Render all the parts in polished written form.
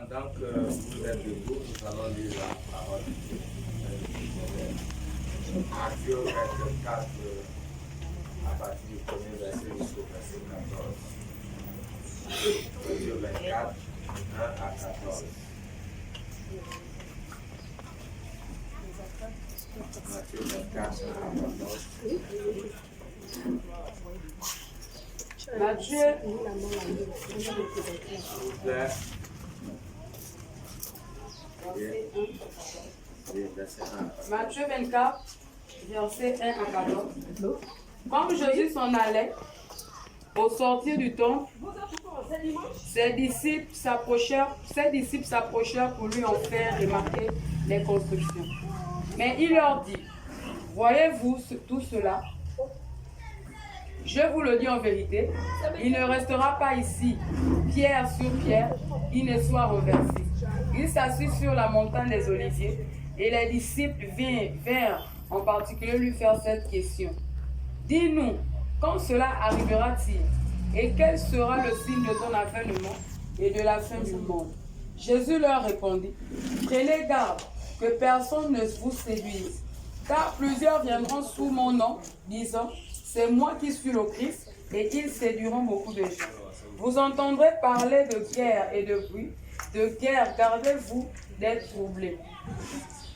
Pendant que vous êtes debout, nous allons lire la parole. Matthieu 24, à partir du premier verset jusqu'au verset 14. Matthieu 24, 1 à 14. Matthieu 24, 1 à 14. Matthieu, S'il vous plaît. Matthieu 24, verset 1 à 14. Comme Jésus s'en allait, au sortir du temple, ses disciples s'approchèrent pour lui en faire remarquer les constructions. Mais il leur dit, voyez-vous tout cela? Je vous le dis en vérité, il ne restera pas ici, pierre sur pierre, qui ne soit renversé. Il s'assit sur la montagne des Oliviers, et les disciples vinrent en particulier lui faire cette question. Dis-nous, quand cela arrivera-t-il? Et quel sera le signe de ton avènement et de la fin du monde? Jésus leur répondit, prenez garde que personne ne vous séduise, car plusieurs viendront sous mon nom, disant, c'est moi qui suis le Christ, et ils séduiront beaucoup de gens. Vous entendrez parler de guerre et de bruit. De guerre, gardez-vous d'être troublés.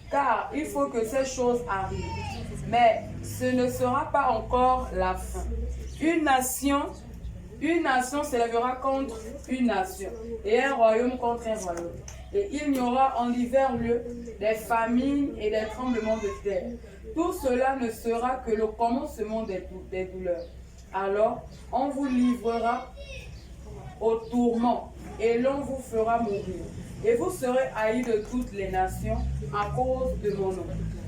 Car il faut que ces choses arrivent. Mais ce ne sera pas encore la fin. Une nation s'élèvera contre une nation, et un royaume contre un royaume. Et il y aura en divers lieux des famines et des tremblements de terre. Tout cela ne sera que le commencement des douleurs. Alors, on vous livrera au tourment, et l'on vous fera mourir. Et vous serez haïs de toutes les nations à cause de mon nom.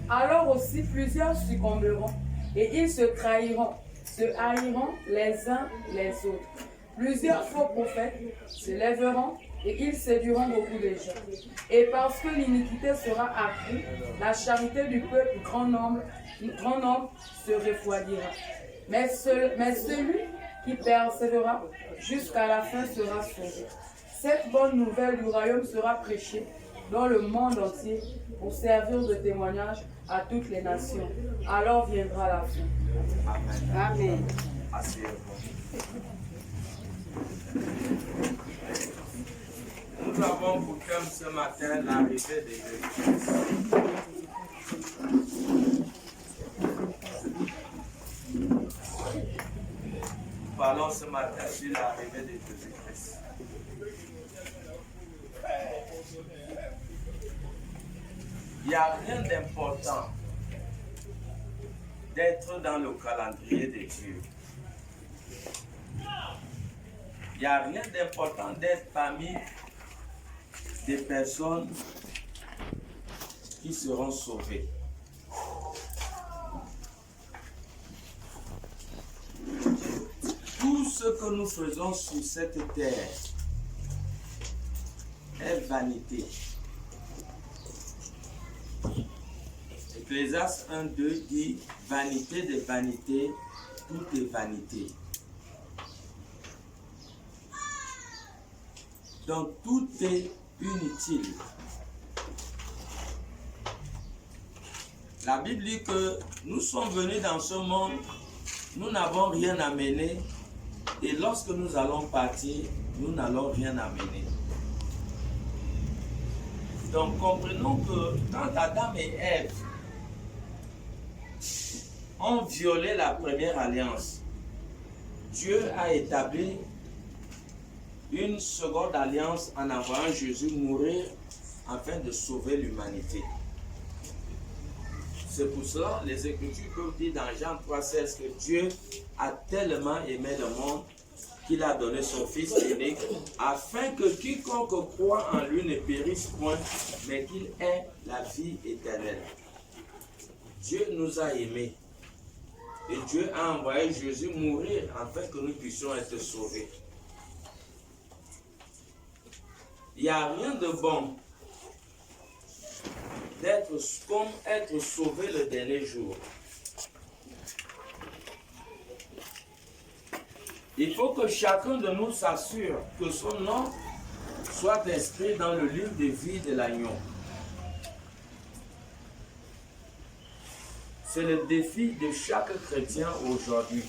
Alors aussi plusieurs succomberont, et ils se trahiront, se haïront les uns les autres. Plusieurs faux prophètes se lèveront, et ils séduiront beaucoup de gens. Et parce que l'iniquité sera accrue, la charité du peuple grand nombre se refroidira. Mais celui qui persévérera jusqu'à la fin sera sauvé. Cette bonne nouvelle du royaume sera prêchée dans le monde entier pour servir de témoignage à toutes les nations. Alors viendra la fin. Amen. Nous avons pour thème ce matin l'arrivée de Jésus-Christ. Nous parlons ce matin sur l'arrivée de Jésus-Christ. Il n'y a rien d'important d'être dans le calendrier de Dieu. Il n'y a rien d'important d'être parmi des personnes qui seront sauvées. Tout ce que nous faisons sur cette terre est vanité. Ecclésiaste 1:2 dit « Vanité de vanité, tout est vanité ». Donc tout est inutile. La Bible dit que nous sommes venus dans ce monde, nous n'avons rien amené, et lorsque nous allons partir, nous n'allons rien amener. Donc comprenons que quand Adam et Ève ont violé la première alliance, Dieu a établi une seconde alliance en envoyant Jésus mourir afin de sauver l'humanité. C'est pour cela les Écritures peuvent dire dans Jean 3,16 que Dieu a tellement aimé le monde qu'il a donné son Fils unique afin que quiconque croit en lui ne périsse point, mais qu'il ait la vie éternelle. Dieu nous a aimés et Dieu a envoyé Jésus mourir afin que nous puissions être sauvés. Il n'y a rien de bon d'être comme être sauvé le dernier jour. Il faut que chacun de nous s'assure que son nom soit inscrit dans le livre de vie de l'agneau. C'est le défi de chaque chrétien aujourd'hui.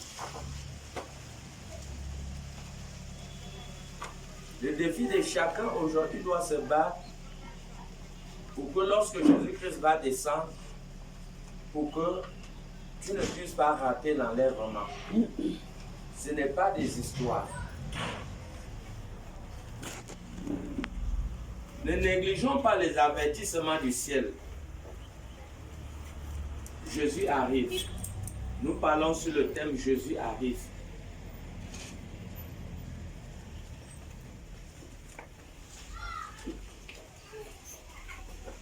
Le défi de chacun aujourd'hui doit se battre pour que lorsque Jésus-Christ va descendre, pour que tu ne puisses pas rater l'enlèvement. Ce n'est pas des histoires. Ne négligeons pas les avertissements du ciel. Jésus arrive. Nous parlons sur le thème Jésus arrive.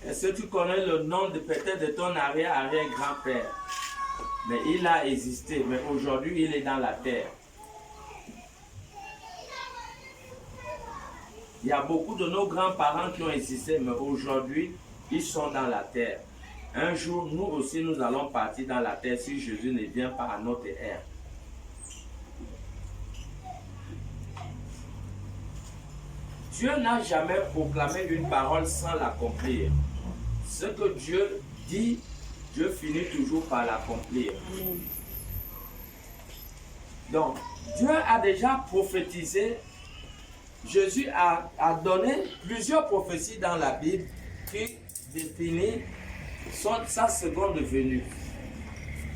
Est-ce que tu connais le nom de peut-être de ton arrière-arrière-grand-père? Mais il a existé, mais aujourd'hui il est dans la terre. Il y a beaucoup de nos grands-parents qui ont existé, mais aujourd'hui ils sont dans la terre. Un jour, nous aussi, nous allons partir dans la terre si Jésus ne vient pas à notre ère. Dieu n'a jamais proclamé une parole sans l'accomplir. Ce que Dieu dit, Dieu finit toujours par l'accomplir. Donc, Dieu a déjà prophétisé. Jésus a donné plusieurs prophéties dans la Bible qui définissent sa seconde venue.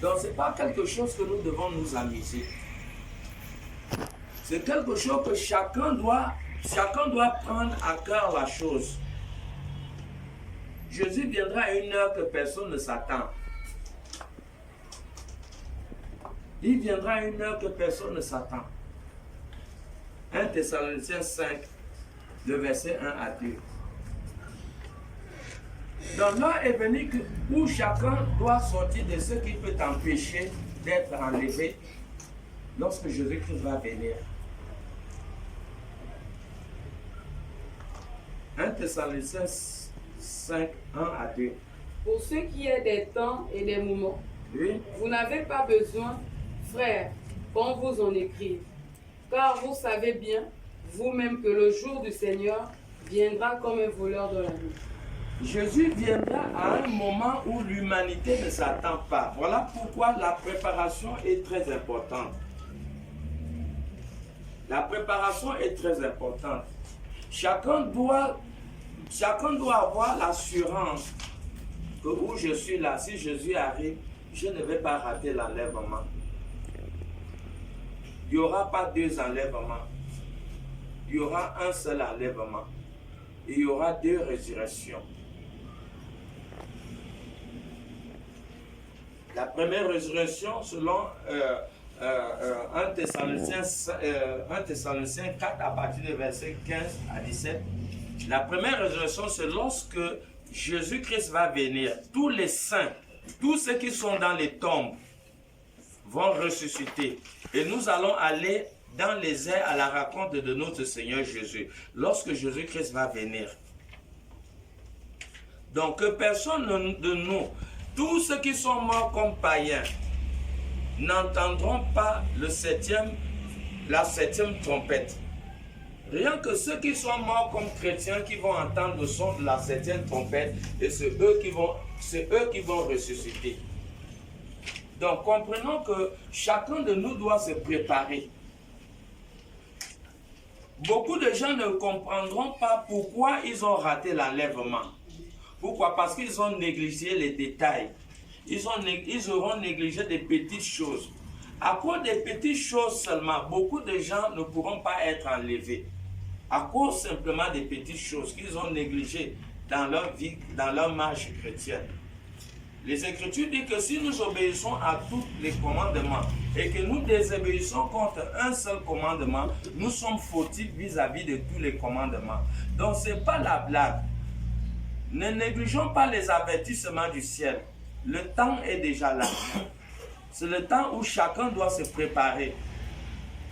Donc, ce n'est pas quelque chose que nous devons nous amuser. C'est quelque chose que chacun doit prendre à cœur la chose. Jésus viendra à une heure que personne ne s'attend. Il viendra à une heure que personne ne s'attend. 1 Thessaloniciens 5, le verset 1 à 2. Donc l'heure est venue où chacun doit sortir de ce qui peut t'empêcher d'être enlevé lorsque Jésus-Christ va venir. 1 Thessaloniciens 5, 1 à 2. Pour ce qui est des temps et des moments, Oui. vous n'avez pas besoin, frères, qu'on vous en écrive, car vous savez bien, vous-même, que le jour du Seigneur viendra comme un voleur de la nuit. Jésus viendra à un moment où l'humanité ne s'attend pas. Voilà pourquoi la préparation est très importante. La préparation est très importante. Chacun doit avoir l'assurance que où je suis là, si Jésus arrive, je ne vais pas rater l'enlèvement. Il n'y aura pas deux enlèvements. Il y aura un seul enlèvement. Et il y aura deux résurrections. La première résurrection, selon 1 Thessaloniciens 4, à partir du verset 15 à 17, la première résurrection, c'est lorsque Jésus-Christ va venir. Tous les saints, tous ceux qui sont dans les tombes, vont ressusciter. Et nous allons aller dans les airs à la rencontre de notre Seigneur Jésus, lorsque Jésus-Christ va venir. Donc, que personne de nous, tous ceux qui sont morts comme païens, n'entendront pas la septième trompette. Rien que ceux qui sont morts comme chrétiens qui vont entendre le son de la septième trompette, et c'est eux qui vont ressusciter. Donc comprenons que chacun de nous doit se préparer. Beaucoup de gens ne comprendront pas pourquoi ils ont raté l'enlèvement. Pourquoi? Parce qu'ils ont négligé les détails. Ils auront négligé des petites choses. À cause des petites choses seulement, beaucoup de gens ne pourront pas être enlevés. À cause simplement des petites choses qu'ils ont négligées dans leur vie, dans leur marche chrétienne. Les Écritures disent que si nous obéissons à tous les commandements et que nous désobéissons contre un seul commandement, nous sommes fautifs vis-à-vis de tous les commandements. Donc ce n'est pas la blague. Ne négligeons pas les avertissements du ciel. Le temps est déjà là. C'est le temps où chacun doit se préparer.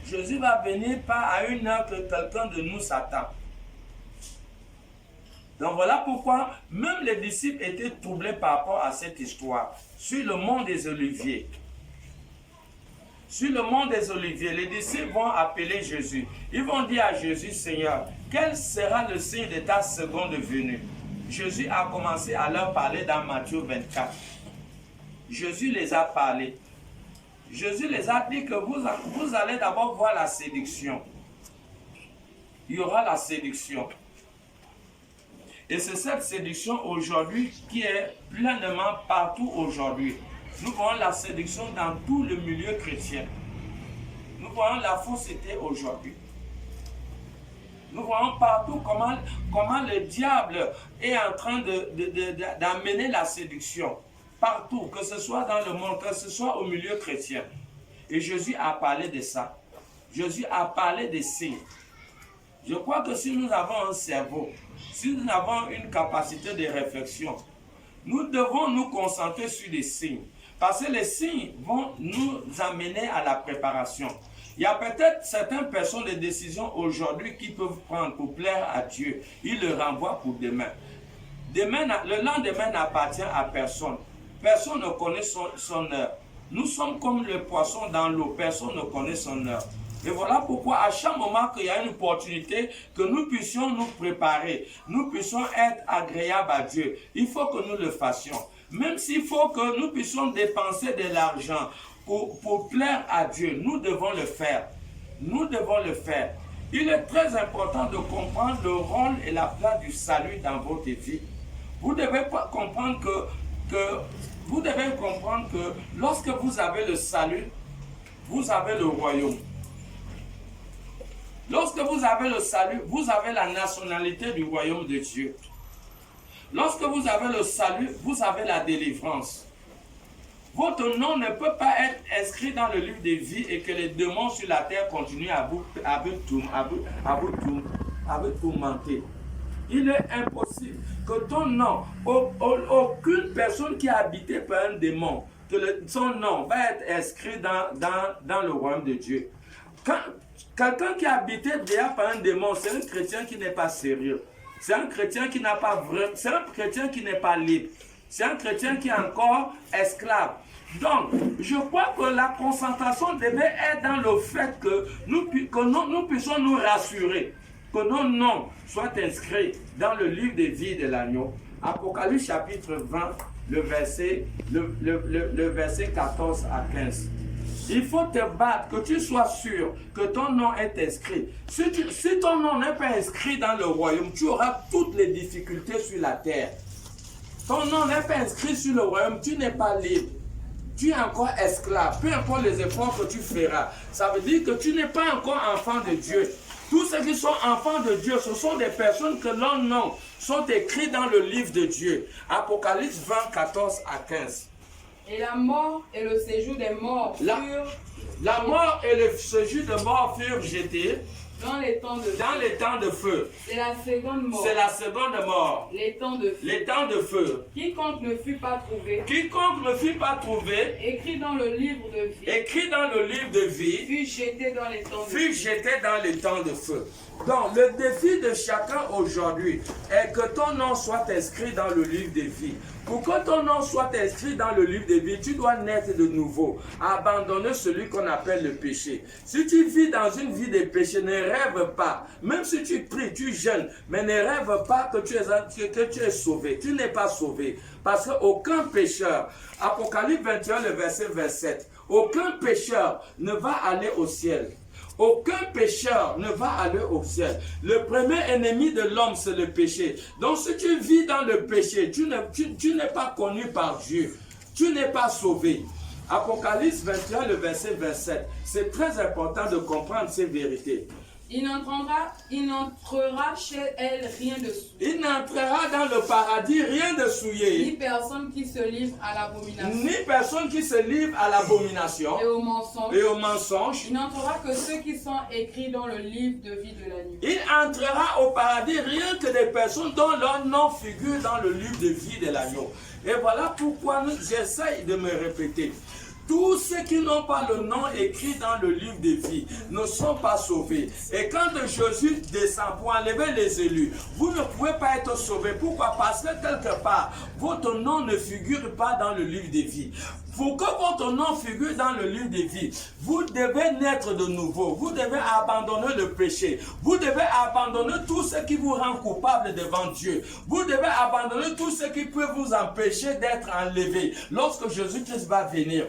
Jésus va venir pas à une heure que quelqu'un de nous s'attend. Donc voilà pourquoi même les disciples étaient troublés par rapport à cette histoire sur le mont des Oliviers. sur le mont des Oliviers, les disciples vont appeler Jésus. Ils vont dire à Jésus, Seigneur, quel sera le signe de ta seconde venue? Jésus a commencé à leur parler dans Matthieu 24. Jésus les a parlé. Jésus les a dit que vous allez d'abord voir la séduction. Il y aura la séduction. Et c'est cette séduction aujourd'hui qui est pleinement partout aujourd'hui. Nous voyons la séduction dans tout le milieu chrétien. Nous voyons la fausseté aujourd'hui. Nous voyons partout comment le diable est en train d'amener la séduction. Partout, que ce soit dans le monde, que ce soit au milieu chrétien. Et Jésus a parlé de ça. Jésus a parlé des signes. Je crois que si nous avons un cerveau, si nous avons une capacité de réflexion, nous devons nous concentrer sur les signes. Parce que les signes vont nous amener à la préparation. Il y a peut-être certaines personnes de décision aujourd'hui qui peuvent prendre pour plaire à Dieu. Ils le renvoient pour demain. Le lendemain n'appartient à personne. Personne ne connaît son heure. Nous sommes comme le poisson dans l'eau. Personne ne connaît son heure. Et voilà pourquoi à chaque moment qu'il y a une opportunité, que nous puissions nous préparer, nous puissions être agréables à Dieu, il faut que nous le fassions. Même s'il faut que nous puissions dépenser de l'argent pour plaire à Dieu, nous devons le faire. Nous devons le faire. Il est très important de comprendre le rôle et la place du salut dans votre vie. Vous devez comprendre que lorsque vous avez le salut, vous avez le royaume. Lorsque vous avez le salut, vous avez la nationalité du royaume de Dieu. Lorsque vous avez le salut, vous avez la délivrance. Votre nom ne peut pas être inscrit dans le livre de vie et que les démons sur la terre continuent à vous tourmenter. Il est impossible que ton nom, aucune personne qui est habitée par un démon, que son nom va être inscrit dans le royaume de Dieu. Quelqu'un qui est habité déjà par un démon, c'est un chrétien qui n'est pas sérieux. C'est un chrétien qui n'a pas vrai, c'est un chrétien qui n'est pas libre. C'est un chrétien qui est encore esclave. Donc, je crois que la concentration devait être dans le fait que nous puissions nous rassurer, que nos noms soient inscrits dans le livre de vie de l'agneau. Apocalypse chapitre 20, le verset 14 à 15. Il faut te battre, que tu sois sûr que ton nom est inscrit. Si ton nom n'est pas inscrit dans le royaume, tu auras toutes les difficultés sur la terre. Ton nom n'est pas inscrit sur le royaume, tu n'es pas libre. Tu es encore esclave, peu importe les efforts que tu feras. Ça veut dire que tu n'es pas encore enfant de Dieu. Tous ceux qui sont enfants de Dieu, ce sont des personnes que leurs noms sont écrits dans le livre de Dieu. Apocalypse 20, 14 à 15. Et la mort et le séjour des morts La mort et le séjour de mort furent jetés dans les temps de feu. C'est la seconde mort. C'est la seconde mort. Les temps de feu. Les temps de feu. Quiconque ne fut pas trouvé. Quiconque ne fut pas trouvé. Écrit dans le livre de vie. Écrit dans le livre de vie. Fut jeté dans les temps de feu. Fut jeté dans les temps de feu. Donc, le défi de chacun aujourd'hui est que ton nom soit inscrit dans le livre de vie. Pour que ton nom soit inscrit dans le livre de vie, tu dois naître de nouveau, abandonner celui qu'on appelle le péché. Si tu vis dans une vie de péché, ne rêve pas. Même si tu pries, tu jeûnes, mais ne rêve pas que tu es sauvé. Tu n'es pas sauvé. Parce qu'aucun pécheur, Apocalypse 21, le verset 27, aucun pécheur ne va aller au ciel. Aucun pécheur ne va aller au ciel. Le premier ennemi de l'homme, c'est le péché. Donc si tu vis dans le péché, tu n'es pas connu par Dieu. Tu n'es pas sauvé. Apocalypse 21, le verset 27. C'est très important de comprendre ces vérités. Il n'entrera chez elle rien de souillé. Il n'entrera dans le paradis rien de souillé. Ni personne qui se livre à l'abomination. Ni personne qui se livre à l'abomination. Et au mensonge. Et au mensonge. Il n'entrera que ceux qui sont écrits dans le livre de vie de l'agneau. Il entrera au paradis rien que des personnes dont leur nom figure dans le livre de vie de l'agneau. Et voilà pourquoi j'essaye de me répéter. Tous ceux qui n'ont pas le nom écrit dans le livre de vie ne sont pas sauvés. Et quand Jésus descend pour enlever les élus, vous ne pouvez pas être sauvés. Pourquoi? Parce que quelque part, votre nom ne figure pas dans le livre de vie. Pour que votre nom figure dans le livre de vie, vous devez naître de nouveau. Vous devez abandonner le péché. Vous devez abandonner tout ce qui vous rend coupable devant Dieu. Vous devez abandonner tout ce qui peut vous empêcher d'être enlevé lorsque Jésus-Christ va venir.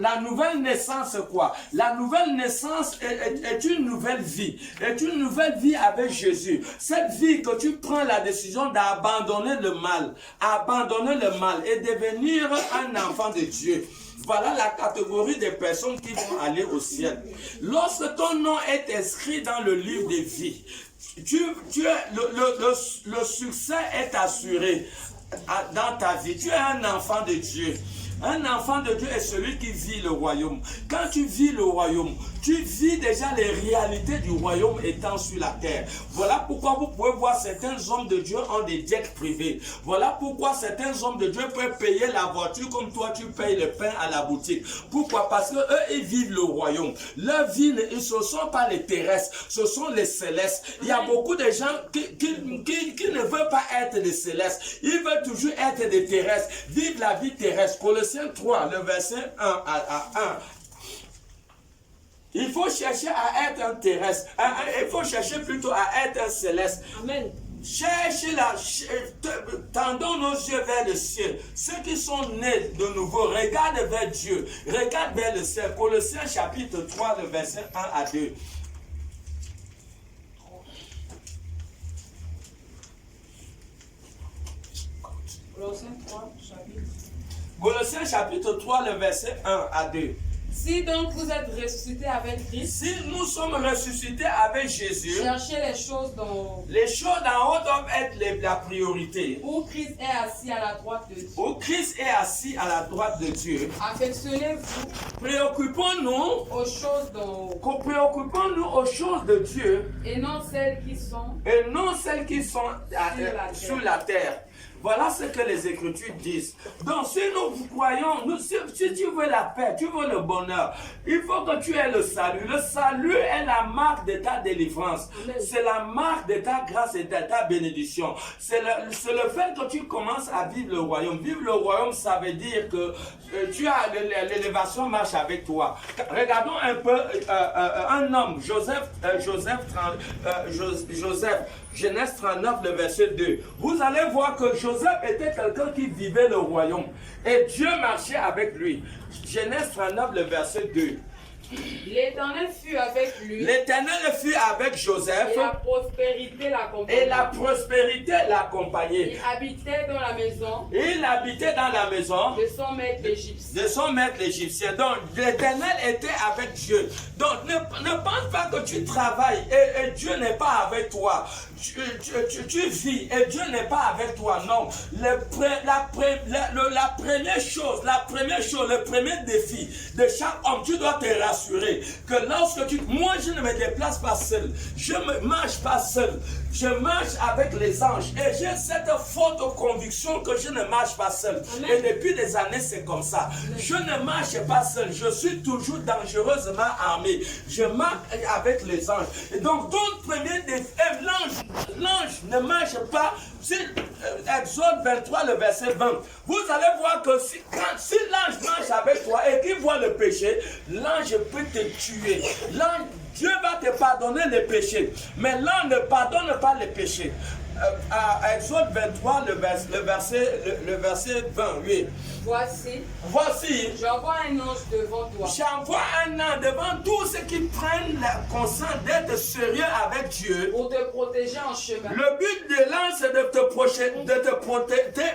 La nouvelle naissance, c'est quoi? La nouvelle naissance est une nouvelle vie. Est une nouvelle vie avec Jésus. Cette vie que tu prends la décision d'abandonner le mal. Abandonner le mal et devenir un enfant de Dieu. Voilà la catégorie des personnes qui vont aller au ciel. Lorsque ton nom est inscrit dans le livre de vie, le succès est assuré dans ta vie. Tu es un enfant de Dieu. Un enfant de Dieu est celui qui vit le royaume. Quand tu vis le royaume, tu vis déjà les réalités du royaume étant sur la terre. Voilà pourquoi vous pouvez voir certains hommes de Dieu ont des jets privés. Voilà pourquoi certains hommes de Dieu peuvent payer la voiture comme toi tu payes le pain à la boutique. Pourquoi? Parce que eux ils vivent le royaume. Leur vie, ce ne sont pas les terrestres, ce sont les célestes. Il y a beaucoup de gens qui ne veulent pas être des célestes. Ils veulent toujours être des terrestres, vivre la vie terrestre. Colossiens 3, le verset 1 à 1. Il faut chercher à être un terrestre. Il faut chercher plutôt à être un céleste. Amen. Tendons nos yeux vers le ciel. Ceux qui sont nés de nouveau, regardent vers Dieu. Regarde vers le ciel. Colossiens chapitre 3, le verset 1 à 2. Colossiens chapitre 3, le verset 1 à 2. Si donc vous êtes ressuscités avec Christ, si nous sommes ressuscités avec Jésus, cherchez les choses d'en haut. Les choses d'en haut doivent être la priorité. Où Christ est assis à la droite de Dieu. Où Christ est assis à la droite de Dieu. Affectionnez-vous. Préoccupons-nous aux choses d'en haut. Préoccupons-nous aux choses de Dieu. Et non celles qui sont. Et non celles qui sont sur la terre. Voilà ce que les Écritures disent. Donc, si nous croyons, si tu veux la paix, tu veux le bonheur, il faut que tu aies le salut. Le salut est la marque de ta délivrance. C'est la marque de ta grâce et de ta bénédiction. C'est le fait que tu commences à vivre le royaume. Vivre le royaume, ça veut dire que tu as l'élévation marche avec toi. Regardons un peu un homme, Joseph, Genèse 39, le verset 2. Vous allez voir que Joseph était quelqu'un qui vivait le royaume. Et Dieu marchait avec lui. Genèse 39, le verset 2. L'Éternel fut avec lui. L'Éternel fut avec Joseph. Et la prospérité l'accompagnait. Et la prospérité l'accompagnait. Il habitait dans la maison. Il habitait dans la maison. De son maître l'Égyptien. De son maître l'Égyptien. Donc l'Éternel était avec Dieu. Donc ne pense pas que tu travailles et Dieu n'est pas avec toi. Tu vis et Dieu n'est pas avec toi. Non. La première chose, le premier défi de chaque homme, tu dois te rassurer que lorsque moi je ne me déplace pas seul, je ne marche pas seul, je marche avec les anges et j'ai cette forte conviction que je ne marche pas seul. Amen. Et depuis des années c'est comme ça. Amen. Je ne marche pas seul, je suis toujours dangereusement armé. Je marche avec les anges. Et donc ton premier défi, l'ange ne marche pas. Exode 23, le verset 20. Vous allez voir que si l'ange marche avec toi et qu'il voit le péché, l'ange peut te tuer. Dieu va te pardonner les péchés, mais l'ange ne pardonne pas les péchés. À Exode 23, le verset 28. Voici, j'envoie un ange devant toi. J'envoie un ange devant tous ceux qui prennent la conscience d'être sérieux avec Dieu. Pour te protéger en chemin. Le but de l'ange, c'est de te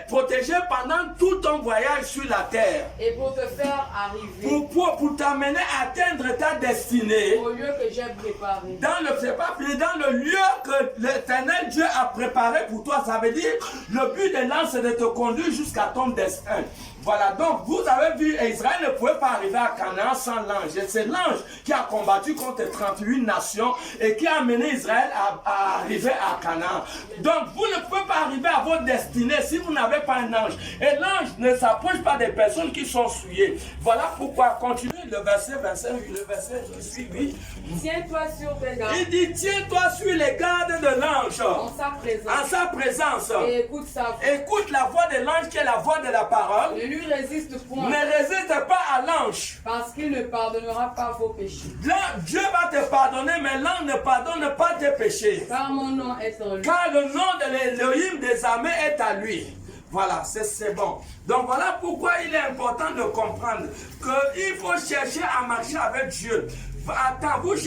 protéger pendant tout ton voyage sur la terre. Et pour te faire arriver. Pour t'amener à atteindre ta destinée. Au lieu que j'ai préparé. Dans le lieu que l'Éternel Dieu a préparé pour toi. Ça veut dire, le but de l'ange, c'est de te conduire jusqu'à ton destin. Voilà, donc vous avez vu, Israël ne pouvait pas arriver à Canaan sans l'ange. Et c'est l'ange qui a combattu contre 38 nations et qui a amené Israël à arriver à Canaan. Donc vous ne pouvez pas arriver à votre destinée si vous n'avez pas un ange. Et l'ange ne s'approche pas des personnes qui sont souillées. Voilà pourquoi, continuez le verset 25, le verset suivi. Tiens-toi sur tes gardes. Il dit, tiens-toi sur les gardes de l'ange. En sa présence. En sa présence. Et écoute sa voix. Écoute la voix de l'ange qui est la voix de la parole. Ne lui résiste point. Ne résiste pas à l'ange. Parce qu'il ne pardonnera pas vos péchés. Là, Dieu va te pardonner, mais l'ange ne pardonne pas tes péchés. Car mon nom est en lui. Car le nom de l'Élohim des armées est à lui. Voilà, c'est bon. Donc voilà pourquoi il est important de comprendre qu'il faut chercher à marcher avec Dieu. Attends, on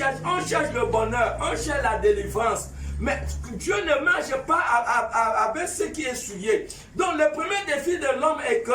cherche le bonheur, on cherche la délivrance. Mais Dieu ne marche pas avec ce qui est souillé. Donc le premier défi de l'homme est que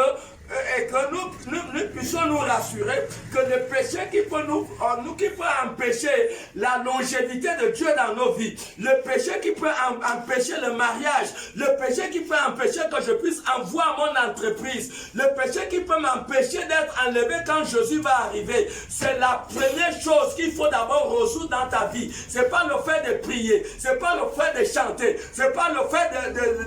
nous puissions nous rassurer que le péché qui peut empêcher la longévité de Dieu dans nos vies, le péché qui peut empêcher le mariage, le péché qui peut empêcher que je puisse envoyer mon entreprise, le péché qui peut m'empêcher d'être enlevé quand Jésus va arriver, c'est la première chose qu'il faut d'abord résoudre dans ta vie. C'est pas le fait de prier, c'est pas le fait de chanter, c'est pas le fait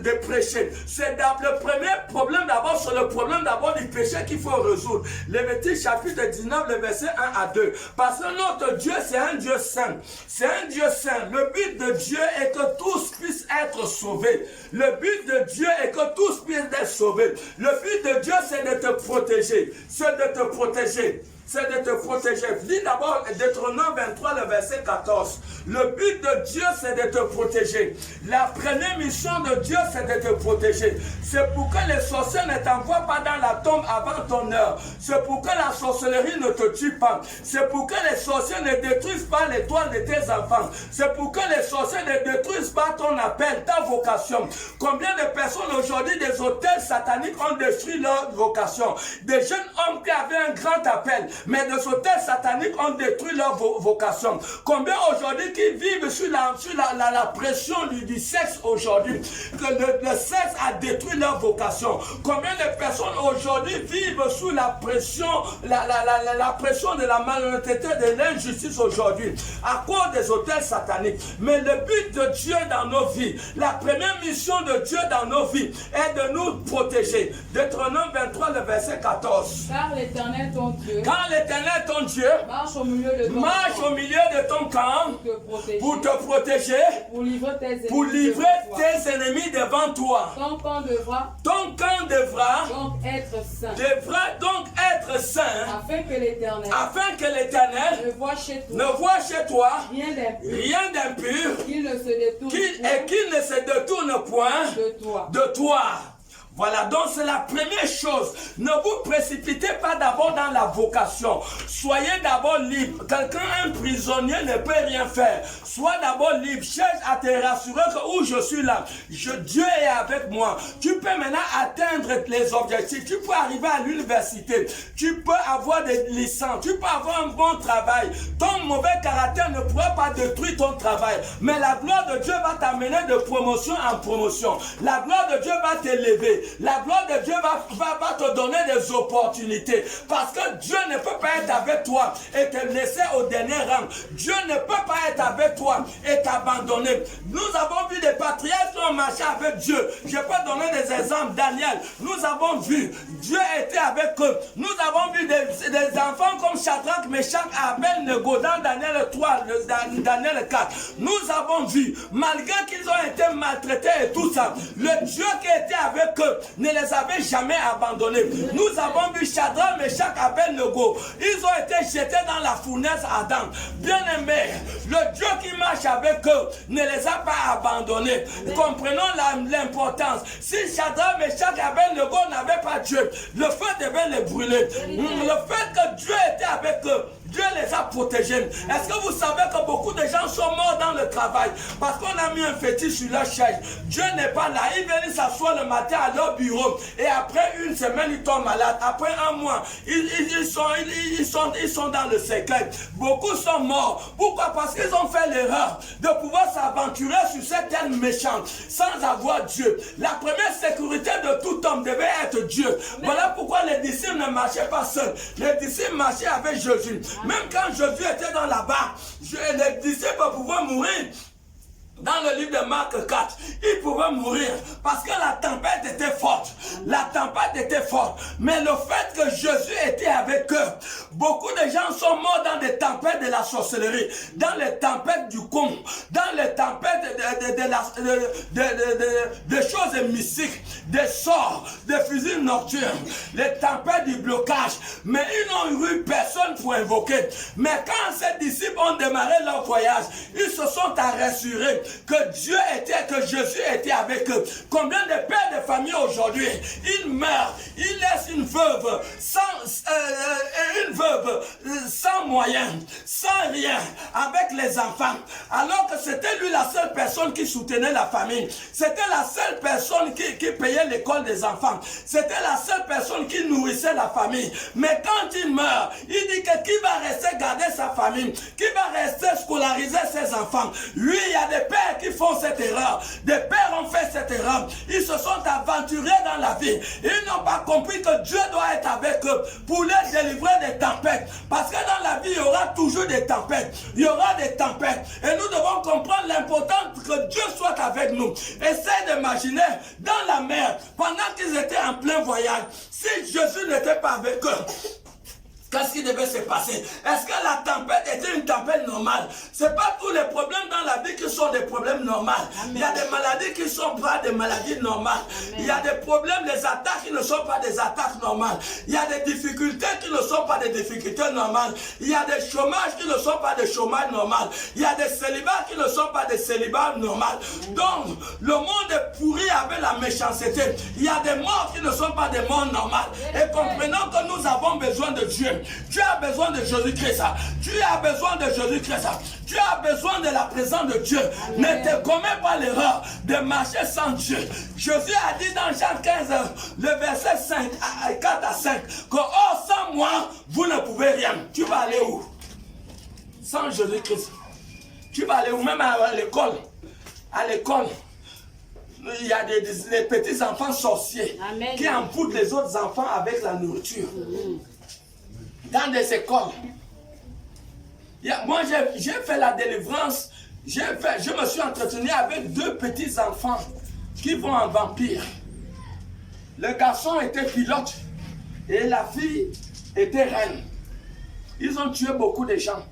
de prêcher. C'est le premier problème d'abord, c'est le problème d'abord du péché qu'il faut résoudre. Lévitique chapitre 19, le verset 1 à 2. Parce que notre Dieu, c'est un Dieu saint. C'est un Dieu saint. Le but de Dieu est que tous puissent être sauvés. Le but de Dieu est que tous puissent être sauvés. Le but de Dieu, c'est de te protéger. C'est de te protéger. C'est de te protéger. Lis d'abord Deutéronome 23, le verset 14. Le but de Dieu, c'est de te protéger. La première mission de Dieu, c'est de te protéger. C'est pour que les sorciers ne t'envoient pas dans la tombe avant ton heure. C'est pour que la sorcellerie ne te tue pas. C'est pour que les sorciers ne détruisent pas l'étoile de tes enfants. C'est pour que les sorciers ne détruisent pas ton appel, ta vocation. Combien de personnes aujourd'hui, des hôtels sataniques ont détruit leur vocation? Des jeunes hommes qui avaient un grand appel, mais des hôtels sataniques ont détruit leur vocation. Combien aujourd'hui qui vivent sur la pression du sexe aujourd'hui, que le sexe a détruit leur vocation. Combien de personnes aujourd'hui vivent sous la pression, la pression de la malhonnêteté, de l'injustice aujourd'hui, à cause des hôtels sataniques. Mais le but de Dieu dans nos vies, la première mission de Dieu dans nos vies est de nous protéger. Deutéronome 23, le verset 14. Car l'Éternel ton Dieu, Quand l'Éternel ton Dieu marche au milieu de ton camp pour te protéger, pour livrer tes ennemis devant toi. Ton camp devra donc être saint. Afin que l'Éternel ne voit chez toi rien d'impur qu'il ne se détourne point de toi. Voilà, donc c'est la première chose. Ne vous précipitez pas d'abord dans la vocation. Soyez d'abord libre. Quelqu'un, un prisonnier, ne peut rien faire. Sois d'abord libre. Cherche à te rassurer que où je suis là, Dieu est avec moi. Tu peux maintenant atteindre les objectifs. Tu peux arriver à l'université. Tu peux avoir des licences. Tu peux avoir un bon travail. Ton mauvais caractère ne pourra pas détruire ton travail. Mais la gloire de Dieu va t'amener de promotion en promotion. La gloire de Dieu va t'élever. La gloire de Dieu va te donner des opportunités. Parce que Dieu ne peut pas être avec toi et te laisser au dernier rang. Dieu ne peut pas être avec toi et t'abandonner. Nous avons vu des patriarches qui ont marché avec Dieu. Je peux donner des exemples. Daniel, nous avons vu, Dieu était avec eux. Nous avons vu des enfants comme Shadrach, Meshach, Abed-Nego dans Daniel 3, Daniel 4. Nous avons vu, malgré qu'ils ont été maltraités et tout ça, le Dieu qui était avec eux ne les avait jamais abandonnés. Nous avons vu Shadrach, Meshach, Abed-Nego. Ils ont été jetés dans la fournaise ardente. Bien-aimés, le Dieu qui marche avec eux ne les a pas abandonnés. Comprenons l'importance. Si Shadrach, Meshach et Abed-Nego n'avaient pas Dieu, le feu devait les brûler. Le fait que Dieu était avec eux, Dieu les a protégés. Est-ce que vous savez que beaucoup de gens sont morts dans le travail parce qu'on a mis un fétiche sur leur chaise? Dieu n'est pas là. Ils viennent s'asseoir le matin à leur bureau et après une semaine, ils tombent malades. Après un mois, ils sont dans le cercueil. Beaucoup sont morts. Pourquoi? Parce qu'ils ont fait l'erreur de pouvoir s'aventurer sur cette terre méchante sans avoir Dieu. La première sécurité de tout homme devait être Dieu. Voilà pourquoi les disciples ne marchaient pas seuls. Les disciples marchaient avec Jésus. Même quand Jésus était dans la barque, les disciples pouvaient mourir. Dans le livre de Marc 4, ils pouvaient mourir parce que la tempête était forte. La tempête était forte. Mais le fait que Jésus était avec eux, beaucoup de gens sont morts dans des tempêtes de la sorcellerie, dans les tempêtes du con, dans les tempêtes de choses mystiques, des sorts, des fusils nocturnes, les tempêtes du blocage. Mais ils n'ont eu personne pour invoquer. Mais quand ces disciples ont démarré leur voyage, ils se sont rassurés que Jésus était avec eux. Combien de pères de famille aujourd'hui, ils meurent, ils laissent une veuve sans moyens, sans rien, avec les enfants, alors que c'était lui la seule personne qui soutenait la famille. C'était la seule personne qui payait l'école des enfants. C'était la seule personne qui nourrissait la famille. Mais quand il meurt, il dit que qui va rester garder sa famille? Qui va rester scolariser ses enfants? Lui, il y a des pères qui font cette erreur. Des pères ont fait cette erreur. Ils se sont aventurés dans la vie. Ils n'ont pas compris que Dieu doit être avec eux pour les délivrer des tempêtes. Parce que dans la vie, il y aura toujours des tempêtes. Il y aura des tempêtes. Et nous devons comprendre l'importance que Dieu soit avec nous. Essayez d'imaginer dans la mer, pendant qu'ils étaient en plein voyage, si Jésus n'était pas avec eux, qu'est-ce qui devait se passer? Est-ce que la tempête était une tempête normale? Ce n'est pas tous les problèmes dans la vie qui sont des problèmes normaux. Amen. Il y a des maladies qui ne sont pas des maladies normales. Amen. Il y a des problèmes, des attaques qui ne sont pas des attaques normales. Il y a des difficultés qui ne sont pas des difficultés normales. Il y a des chômages qui ne sont pas des chômages normaux. Il y a des célibats qui ne sont pas des célibats normaux. Donc, le monde est pourri avec la méchanceté. Il y a des morts qui ne sont pas des morts normales. Et comprenons que nous avons besoin de Dieu. Tu as besoin de Jésus-Christ. Tu as besoin de Jésus-Christ. Tu as besoin de la présence de Dieu. Amen. Ne te commets pas l'erreur de marcher sans Dieu. Jésus a dit dans Jean 15, le verset 4 à 5, que oh, sans moi, vous ne pouvez rien. Tu vas aller où? Sans Jésus-Christ. Tu vas aller où? Même à l'école. À l'école. Il y a des petits enfants sorciers. Amen. Qui empoudrent les autres enfants avec la nourriture. Dans des écoles. Moi, j'ai fait la délivrance. Je me suis entretenu avec 2 petits enfants qui vont en vampire. Le garçon était pilote et la fille était reine. Ils ont tué beaucoup de gens.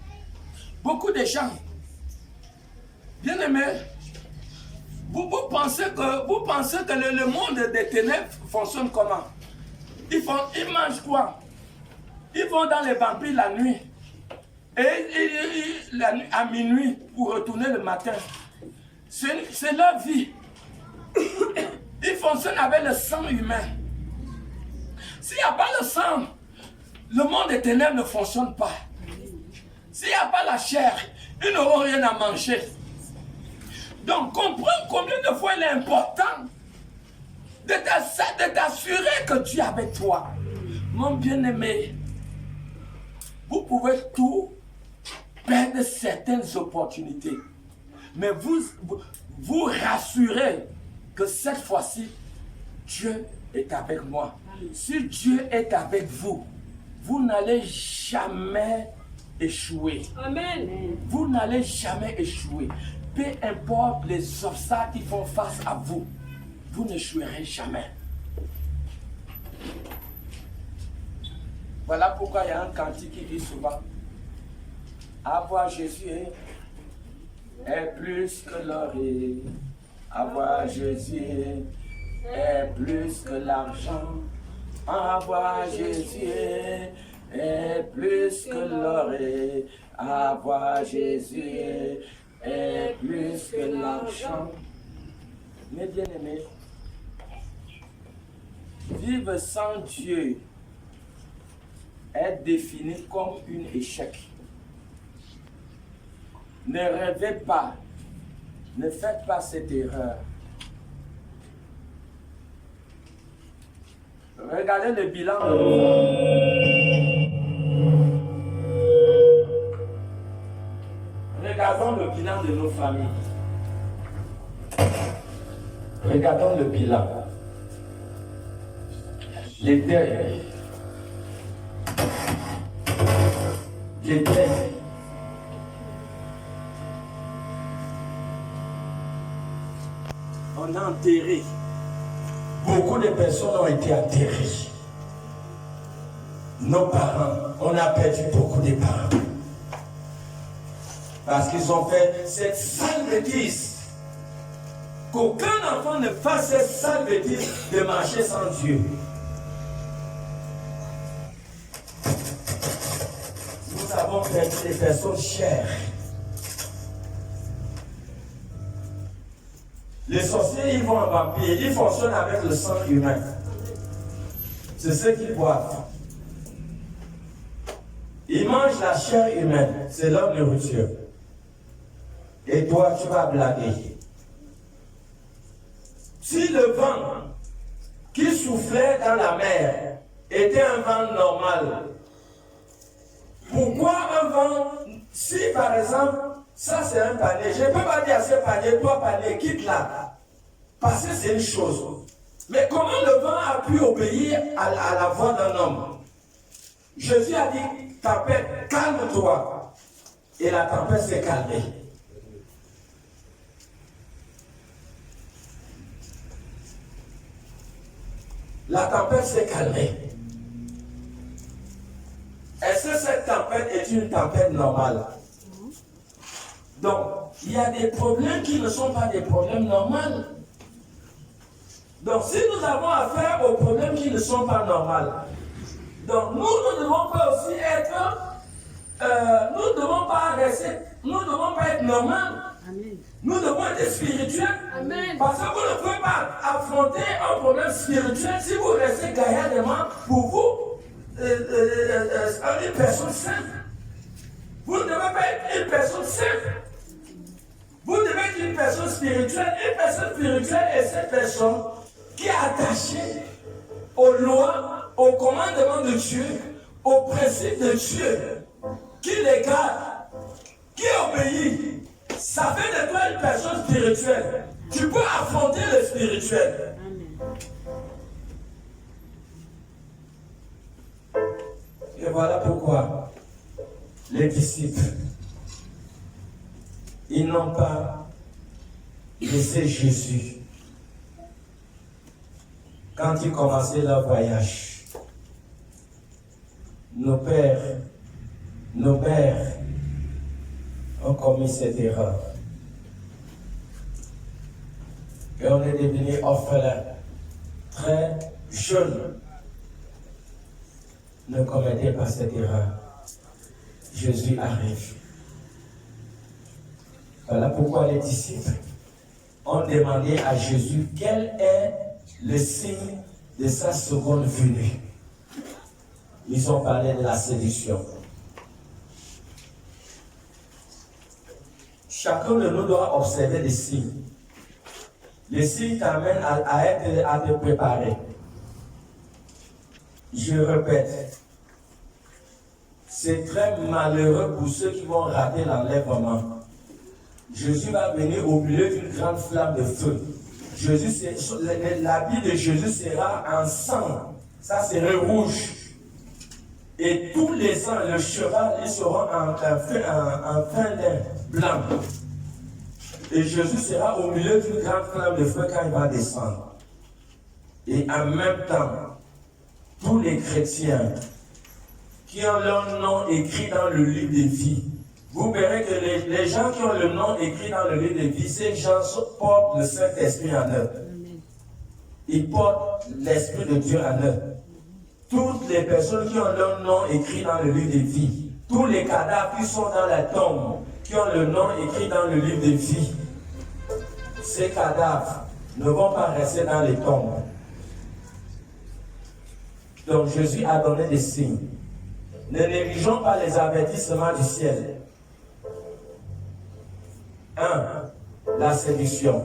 Beaucoup de gens. Bien aimé, vous pensez que le monde des ténèbres fonctionne comment? Ils mangent quoi? Ils vont dans les vampires la nuit. Et à minuit pour retourner le matin. C'est leur vie. Ils fonctionnent avec le sang humain. S'il n'y a pas le sang, le monde des ténèbres ne fonctionne pas. S'il n'y a pas la chair, ils n'auront rien à manger. Donc comprends combien de fois il est important de t'assurer que Dieu est avec toi. Mon bien-aimé, vous pouvez tout perdre certaines opportunités. Mais vous rassurez que cette fois-ci, Dieu est avec moi. Si Dieu est avec vous, vous n'allez jamais échouer. Amen. Vous n'allez jamais échouer. Peu importe les obstacles qui font face à vous, vous n'échouerez jamais. Voilà pourquoi il y a un cantique qui dit souvent: avoir Jésus est plus que l'or. Avoir Jésus est plus que l'argent. Avoir Jésus est plus que l'or. Avoir Jésus est plus que l'argent. Mes bien-aimés, vivre sans Dieu est défini comme un échec. Ne rêvez pas, ne faites pas cette erreur. Regardez le bilan de Regardons le bilan de nos familles. Regardons le bilan. Les deuils. Les deuils. On a enterré. Beaucoup de personnes ont été enterrées. Nos parents, on a perdu beaucoup de parents. Parce qu'ils ont fait cette sale bêtise. Qu'aucun enfant ne fasse cette sale bêtise de marcher sans Dieu. Nous avons perdu des personnes chères. Les sorciers, ils vont en vampire, ils fonctionnent avec le sang humain. C'est ce qu'ils boivent. Ils mangent la chair humaine, c'est leur nourriture. Et toi, tu vas blaguer. Si le vent qui soufflait dans la mer était un vent normal, pourquoi un vent, si par exemple, ça c'est un panier, je ne peux pas dire à ce panier, toi panier, quitte là, parce que c'est une chose. Mais comment le vent a pu obéir à la voix d'un homme? Jésus a dit, tempête, calme-toi. Et la tempête s'est calmée. La tempête s'est calmée. Est-ce que cette tempête est une tempête normale? Donc, il y a des problèmes qui ne sont pas des problèmes normaux. Donc, si nous avons affaire aux problèmes qui ne sont pas normaux, donc nous ne devons pas aussi être, nous ne devons pas rester, nous ne devons pas être normaux. Nous devons être spirituels. Amen. Parce que vous ne pouvez pas affronter un problème spirituel si vous restez gaillardement pour vous une personne simple. Vous ne devez pas être une personne simple. Vous devez être une personne spirituelle. Une personne spirituelle est cette personne qui est attachée aux lois, aux commandements de Dieu, aux principes de Dieu, qui les garde, qui obéit. Ça fait de toi une personne spirituelle. Tu peux affronter le spirituel. Et voilà pourquoi les disciples, ils n'ont pas laissé Jésus quand ils commençaient leur voyage. Nos pères ont commis cette erreur. Et on est devenu orphelin très jeune. Ne commettez pas cette erreur. Jésus arrive. Voilà pourquoi les disciples ont demandé à Jésus quel est le signe de sa seconde venue. Ils ont parlé de la séduction. Chacun de nous doit observer des signes. Les signes t'amènent à te préparer. Je répète, c'est très malheureux pour ceux qui vont rater l'enlèvement. Jésus va venir au milieu d'une grande flamme de feu. L'habit de Jésus sera en sang. Ça serait rouge. Et tous les ans, le cheval, ils seront en fin lin blanc. Et Jésus sera au milieu d'une grande flamme de feu quand il va descendre. Et en même temps, tous les chrétiens qui ont leur nom écrit dans le livre de vie, vous verrez que les gens qui ont le nom écrit dans le livre de vie, ces gens portent le Saint-Esprit en eux. Ils portent l'Esprit de Dieu en eux. Toutes les personnes qui ont leur nom écrit dans le livre de vie, tous les cadavres qui sont dans la tombe, qui ont le nom écrit dans le livre de vie, ces cadavres ne vont pas rester dans les tombes. Donc Jésus a donné des signes. Ne négligeons pas les avertissements du ciel. 1. La séduction.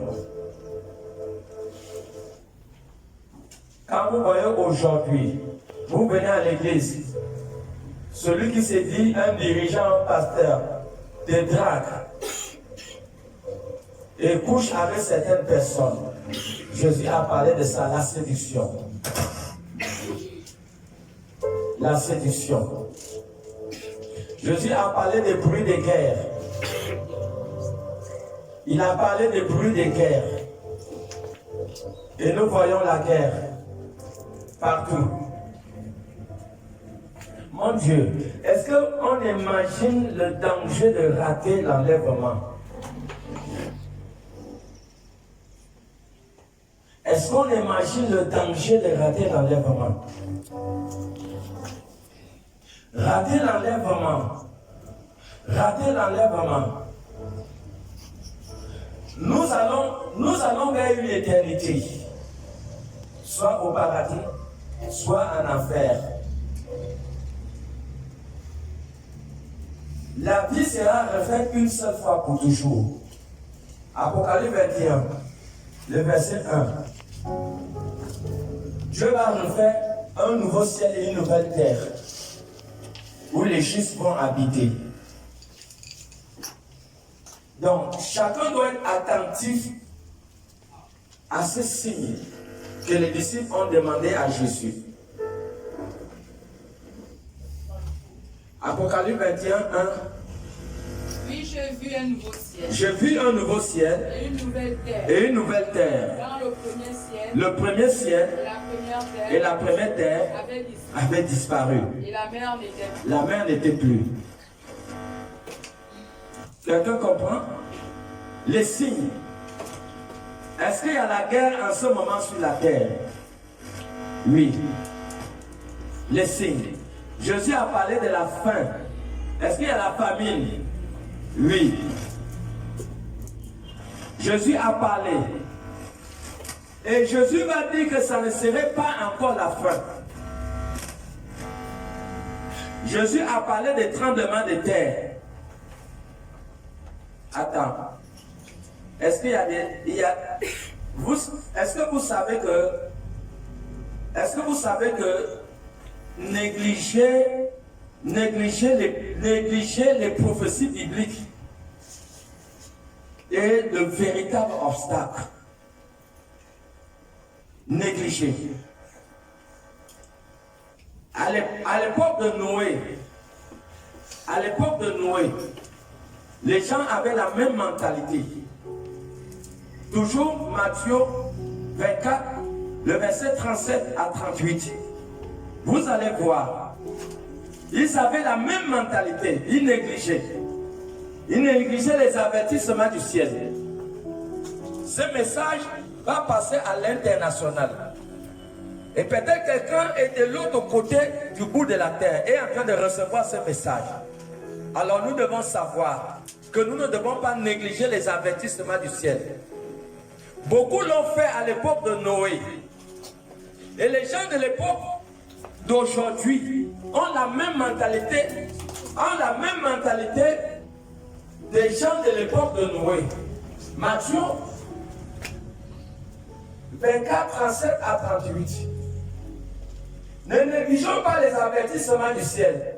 Quand vous voyez aujourd'hui, vous venez à l'église, celui qui se dit un dirigeant, un pasteur, te drague et couche avec certaines personnes. Jésus a parlé de ça, la séduction. La séduction. Jésus a parlé des bruits de guerre. Il a parlé des bruits de guerre. Et nous voyons la guerre partout. Mon Dieu, est-ce qu'on imagine le danger de rater l'enlèvement? Est-ce qu'on imagine le danger de rater l'enlèvement? Rater l'enlèvement. Rater l'enlèvement. Nous allons vers une éternité. Soit au paradis, soit en enfer. La vie sera refaite une seule fois pour toujours. Apocalypse 21, le verset 1. Dieu va refaire un nouveau ciel et une nouvelle terre où les justes vont habiter. Donc, chacun doit être attentif à ces signes que les disciples ont demandé à Jésus. Apocalypse 21, 1. Puis j'ai vu un nouveau ciel. J'ai vu un nouveau ciel Et une nouvelle terre. et une nouvelle terre. Dans le premier ciel. Le premier ciel Et la première terre. avait disparu. Et la mer n'était plus. La mer n'était plus. Quelqu'un comprend? Les signes. Est-ce qu'il y a la guerre en ce moment sur la terre? Oui. Les signes. Jésus a parlé de la faim. Est-ce qu'il y a la famine? Oui. Jésus a parlé. Et Jésus va dire que ça ne serait pas encore la fin. Jésus a parlé des tremblements de terre. Attends. Est-ce qu'il y a des... Est-ce que vous savez que négliger les prophéties bibliques est le véritable obstacle? Négliger. À l'époque de Noé, les gens avaient la même mentalité. Toujours Matthieu 24, le verset 37 à 38. Vous allez voir, ils avaient la même mentalité, ils négligeaient. Ils négligeaient les avertissements du ciel. Ce message va passer à l'international. Et peut-être quelqu'un est de l'autre côté du bout de la terre et est en train de recevoir ce message. Alors nous devons savoir que nous ne devons pas négliger les avertissements du ciel. Beaucoup l'ont fait à l'époque de Noé. Et les gens de l'époque d'aujourd'hui ont la même mentalité des gens de l'époque de Noé. Matthieu 24, 37 à 38. Ne négligeons pas les avertissements du ciel.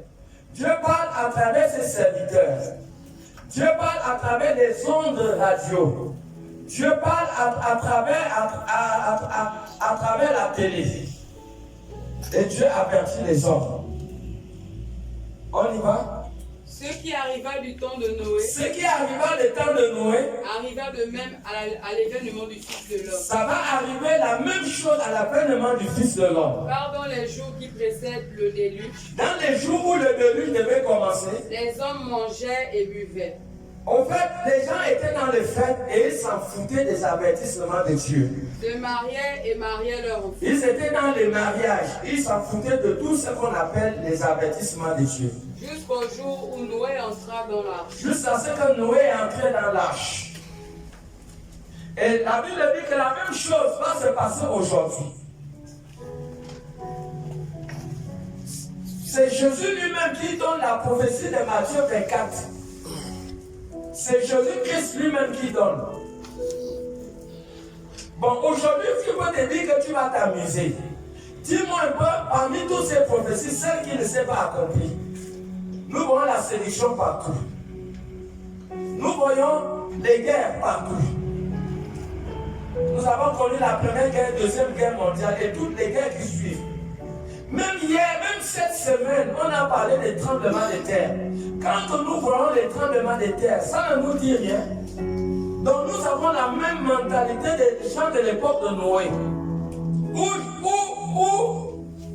Dieu parle à travers ses serviteurs. Dieu parle à travers les ondes radio. Dieu parle à travers la télé. Et Dieu avertit les hommes. On y va? Ce qui arriva du temps de Noé. Ce qui arriva du temps de Noé. Arriva de même à l'événement du Fils de l'homme. Ça va arriver la même chose à l'avènement du Fils de l'homme. Car dans les jours qui précèdent le déluge. Dans les jours où le déluge devait commencer. Les hommes mangeaient et buvaient. En fait, les gens étaient dans les fêtes et ils s'en foutaient des avertissements de Dieu. Se mariaient et mariaient leurs enfants. Ils étaient dans les mariages. Ils s'en foutaient de tout ce qu'on appelle les avertissements de Dieu. Jusqu'au jour où Noé entra dans l'arche. Jusqu'à ce que Noé est entré dans l'arche. Et la Bible dit que la même chose va se passer aujourd'hui. C'est Jésus lui-même qui donne la prophétie de Matthieu 24. C'est Jésus-Christ lui-même qui donne. Bon, aujourd'hui, je peux te dire que tu vas t'amuser. Dis-moi un peu, parmi toutes ces prophéties, celle qui ne s'est pas accomplie. Nous voyons la séduction partout. Nous voyons les guerres partout. Nous avons connu la première guerre, deuxième guerre mondiale et toutes les guerres qui suivent. Même hier, même cette semaine, on a parlé des tremblements de terre. Quand nous voyons les tremblements de terre, ça ne nous dit rien. Donc nous avons la même mentalité des gens de l'époque de Noé.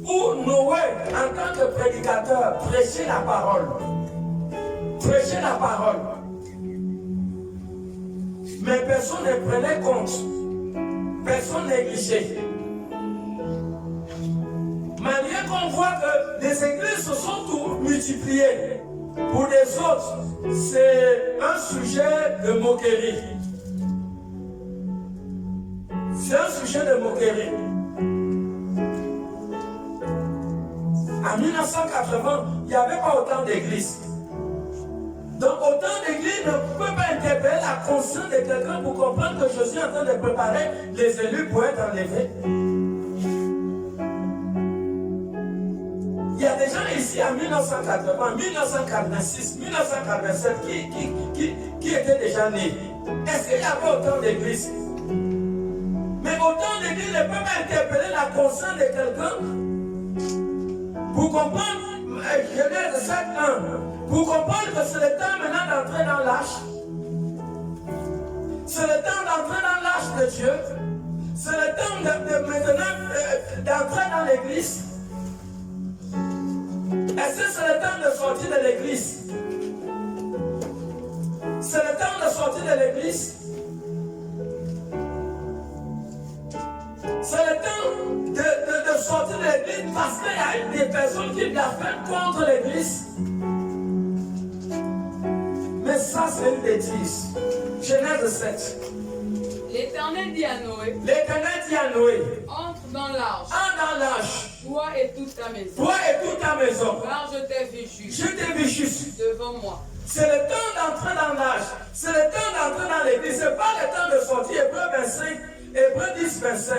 Où Noé, en tant que prédicateur, prêchait la parole. Prêchait la parole. Mais personne ne prenait compte. Personne négligeait. Malgré qu'on voit que les églises se sont toutes multipliées, pour les autres, c'est un sujet de moquerie. C'est un sujet de moquerie. En 1980, il n'y avait pas autant d'églises. Donc autant d'églises ne peut pas interpeller la conscience de quelqu'un pour comprendre que je suis en train de préparer les élus pour être enlevés. Il y a des gens ici en 1980, 1986, 1987 qui étaient déjà nés. Est-ce qu'il y avait autant d'églises? Mais autant d'églises ne peuvent pas interpeller la conscience de quelqu'un pour comprendre, Genèse 7:1, pour comprendre que c'est le temps maintenant d'entrer dans l'âge. C'est le temps d'entrer dans l'âge de Dieu. C'est le temps maintenant d'entrer dans l'église. Est-ce que c'est le temps de sortir de l'église? C'est le temps de sortir de l'église. C'est le temps de sortir de l'église parce qu'il y a des personnes qui blasphèment contre l'église. Mais ça, c'est une bêtise. Genèse 7. L'Éternel dit à Noé, L'Éternel dit à Noé, entre dans l'arche, entre dans l'arche, toi et toute ta maison, toi et toute ta maison, car je t'ai vu juste je t'ai vu juste. devant moi. C'est le temps d'entrer dans l'âge. C'est le temps d'entrer dans l'église. Ce n'est pas le temps de sortir. Hébreux 25, Hébreux 10, 25.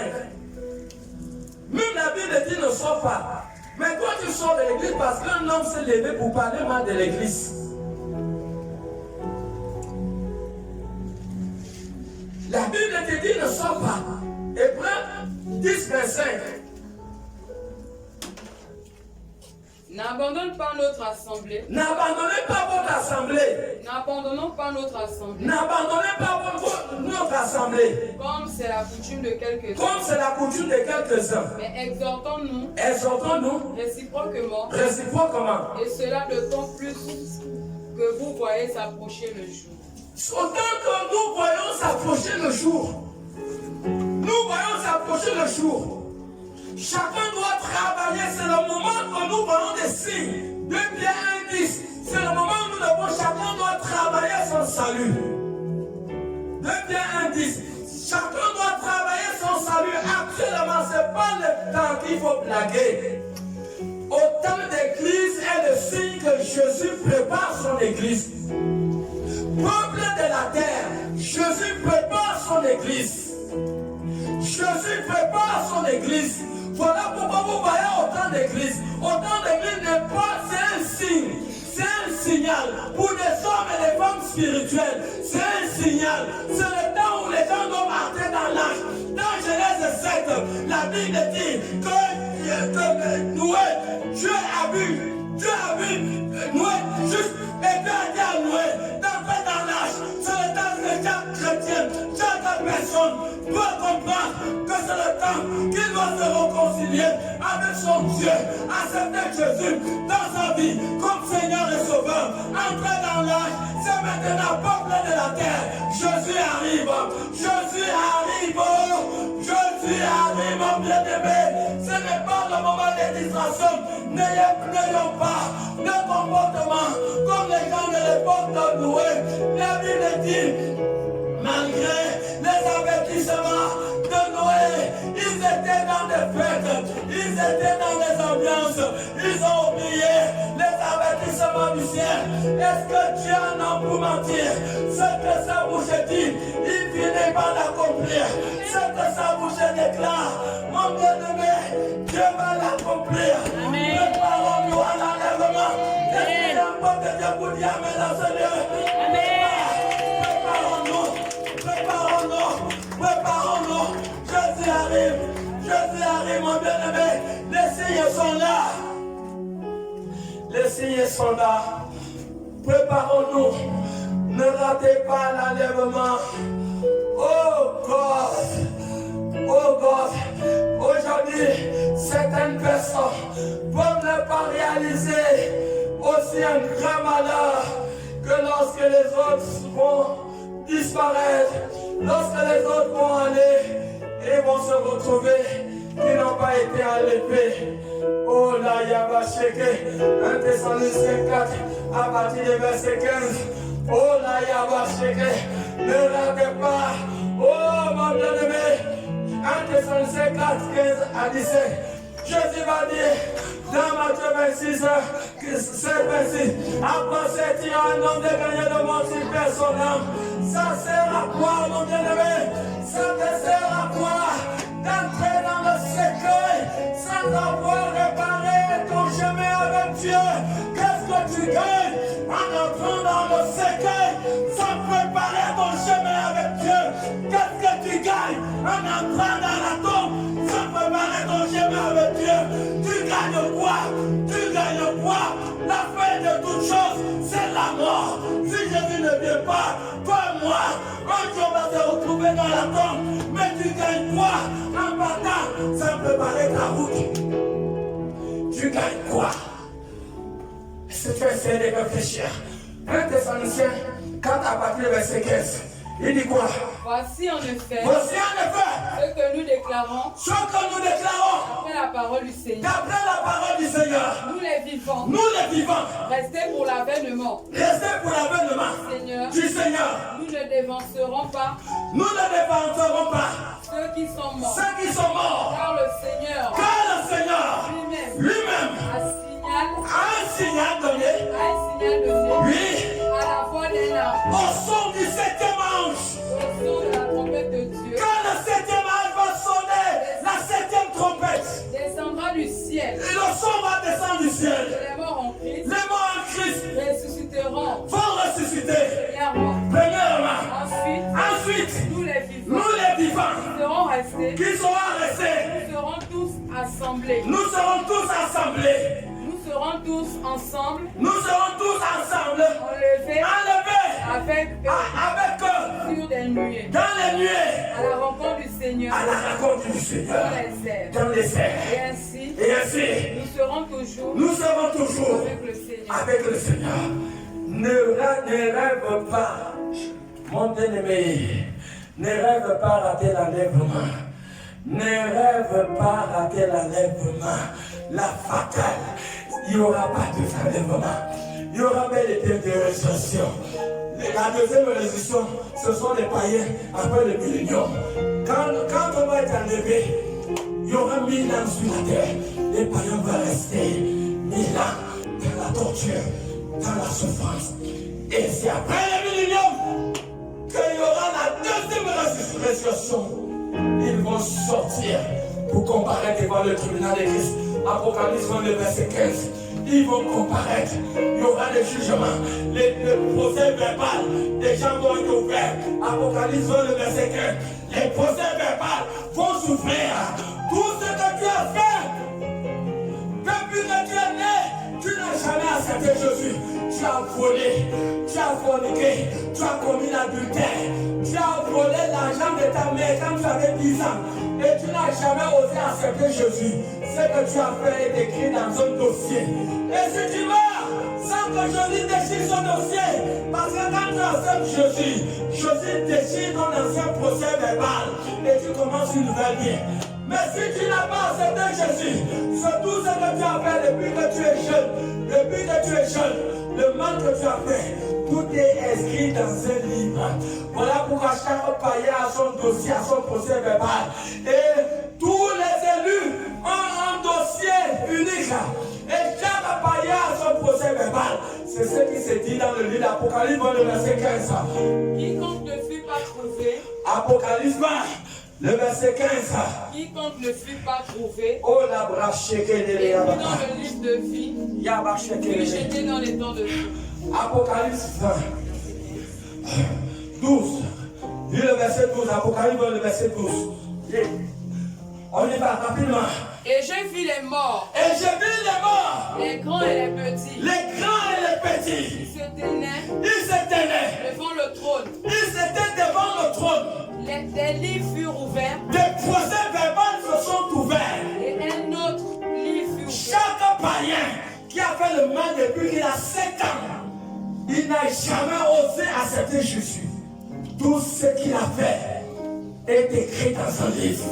Même la Bible dit ne sors pas. Mais toi tu sors de l'église parce qu'un homme s'est levé pour parler mal de l'église. La Bible te dit ne sors pas. Hébreux 10, 25. N'abandonne pas notre assemblée. N'abandonnez pas votre assemblée. N'abandonnons pas notre assemblée. N'abandonnez pas notre assemblée. Comme c'est la coutume de quelques-uns. Comme c'est la coutume de quelques-uns. Mais exhortons-nous Exhortons-nous réciproquement. réciproquement. Et cela d'autant plus que vous voyez s'approcher le jour. Autant que nous voyons s'approcher le jour. Nous voyons s'approcher le jour. Chacun doit travailler. C'est le moment que nous voyons des signes. 2 Pierre 1:10. C'est le moment où nous devons, chacun doit travailler son salut. 2 Pierre 1:10. Chacun doit travailler son salut. Actuellement, ce n'est pas le temps qu'il faut blaguer. Autant d'église est le signe que Jésus prépare son église. Peuple de la terre, Jésus prépare son église. Jésus prépare son église. Voilà pourquoi vous voyez autant d'églises. Autant d'églises n'est pas, c'est un signe. C'est un signal pour des hommes et des femmes spirituelles. C'est un signal. C'est le temps où les gens doivent entrer dans l'âge. Dans Genèse 7, la Bible dit que Noé, Dieu a vu Noé juste et Dieu a dit à Noé d'entrer dans l'âge. C'est le temps que chaque chrétien, chaque personne doit comprendre que c'est le temps qu'il doit se réconcilier avec son Dieu, accepter Jésus dans sa vie comme Seigneur et Sauveur. Entrer dans l'âge, c'est maintenant peuple de la terre. Jésus arrive, Jésus arrive, Jésus arrive, mon bien-aimé. Ce n'est pas le moment de distraction. N'ayons pas de comportement comme les gens de l'époque de Noé. La Bible dit, malgré les avertissements de Noé, ils étaient dans des fêtes, ils étaient dans des ambiances, ils ont oublié les avertissements du ciel. Est-ce que Dieu en a pour mentir? Ce que sa bouche dit, il finit par l'accomplir. Ce que sa bouche déclare, mon bien-aimé, Dieu va l'accomplir. Préparons-nous à l'enlèvement. Est-ce qu'il y a un peuple de Dieu pour dire amen dans ce lieu? Préparons-nous. Jésus arrive, mon bien-aimé. Les signes sont là. Les signes sont là. Préparons-nous. Ne ratez pas l'enlèvement. un grand malheur que lorsque les autres vont disparaître, lorsque les autres vont aller et vont se retrouver, qui n'ont pas été enlevés. Oh là, Yabasheke, 1 Thessaloniciens 4, à partir du verset 15. Oh là, Yabasheke, ne ratez pas. Oh mon bien-aimé, 1 Thessaloniciens 4, 15 à 17. Jésus va dire dans Matthieu 26, 26, après c'est un homme de gagner le monde sur personne. Ça sert à quoi, mon bien-aimé? Ça te sert à quoi d'entrer dans le cercueil sans avoir réparé ton chemin avec Dieu? Qu'est-ce que tu gagnes en entrant dans le cercueil sans préparer ton chemin avec Dieu? Qu'est-ce que tu gagnes en entrant dans la tombe sans préparer ton chemin avec Dieu? Tu gagnes quoi? Tu gagnes quoi? La fin de toute chose, c'est la mort. Si Jésus ne vient pas, toi et moi, un jour on va se retrouver dans la tombe. Mais tu gagnes quoi en partant sans préparer ta route? Tu gagnes quoi? C'est tu essaies de réfléchir. 1 Thessaloniciens 4 à partir du verset 15. Il dit quoi? Voici en effet ce que nous déclarons d'après la parole du Seigneur. D'après la parole du Seigneur. Nous les vivants. Restez pour l'avènement. Seigneur. Du Seigneur. Nous ne dévancerons pas. Ceux qui sont morts. Car le Seigneur. Lui-même. Un signal donné. Oui. À la voix d'un arbre. Au son du 7e ange. Au son de la trompette de Dieu. Quand le 7e ange va sonner, la 7e trompette descendra du ciel. Et le son va descendre du ciel. Les morts en Christ. Les morts en Christ ressusciteront. Vont ressusciter. Premièrement. Ensuite. Nous les vivants. Qui seront restés. Nous serons tous assemblés. Nous serons tous ensemble. Enlevés. Avec eux. Sur des nuées. Dans les nuées. À la rencontre du Seigneur. Dans les airs. Et ainsi. Nous serons toujours. Avec le Seigneur. Ne rêve pas, mon bien-aimé. Ne rêve pas rater l'enlèvement. Ne rêve pas rater l'enlèvement. La fatale. Il n'y aura pas de enlèvement. Il y aura bel et bien des résurrections. La deuxième résurrection, ce sont les païens après le millénium. Quand on va être enlevé, il y aura 1000 ans sur la terre. Les païens vont rester 1000 ans dans la torture, dans la souffrance. Et c'est après le millénium qu'il y aura la deuxième résurrection. Ils vont sortir pour comparaître devant le tribunal de Christ. Apocalypse 22, verset 15. Ils vont comparaître. Il y aura des jugements. Le procès verbal des gens vont être ouverts. Apocalypse 22, verset 15. Les procès verbal vont s'ouvrir. Tout ce que tu as fait depuis que tu es né, tu n'as jamais accepté Jésus. Tu as volé, tu as forniqué, tu as commis l'adultère, tu as volé l'argent de ta mère quand tu avais 10 ans et tu n'as jamais osé accepter Jésus. Ce que tu as fait est écrit dans un dossier. Et si tu meurs sans que Jésus déchire son dossier, parce que quand tu acceptes Jésus, Jésus déchire ton ancien procès verbal et tu commences une nouvelle vie. Mais si tu n'as pas accepté Jésus, c'est tout ce que tu as fait depuis que tu es jeune, le mal que tu as fait, tout est inscrit dans un livre. Voilà pourquoi chaque païen a son dossier, a son procès verbal. Et tous les élus ont un dossier unique. Et chaque païen a son procès verbal. C'est ce qui se dit dans le livre d'Apocalypse, le verset 15. Quiconque ne fut pas trouvé. Apocalypse, le verset 15. Quiconque ne fut pas trouvé. Oh la braché que et dans le livre de vie. Fut jeté dans les temps de vie. Apocalypse 20. 12. Lis le verset 12. Apocalypse le verset 12. On y va rapidement. Et je vis les morts. Les grands et les petits. Ils se tenaient. Devant le trône. Des livres furent ouverts. Des procès verbaux se sont ouverts. Et un autre livre fut ouvert. Chaque païen qui a a fait le mal depuis qu'il a 7 ans. Il n'a jamais osé accepter Jésus. Tout ce qu'il a fait est écrit dans un livre.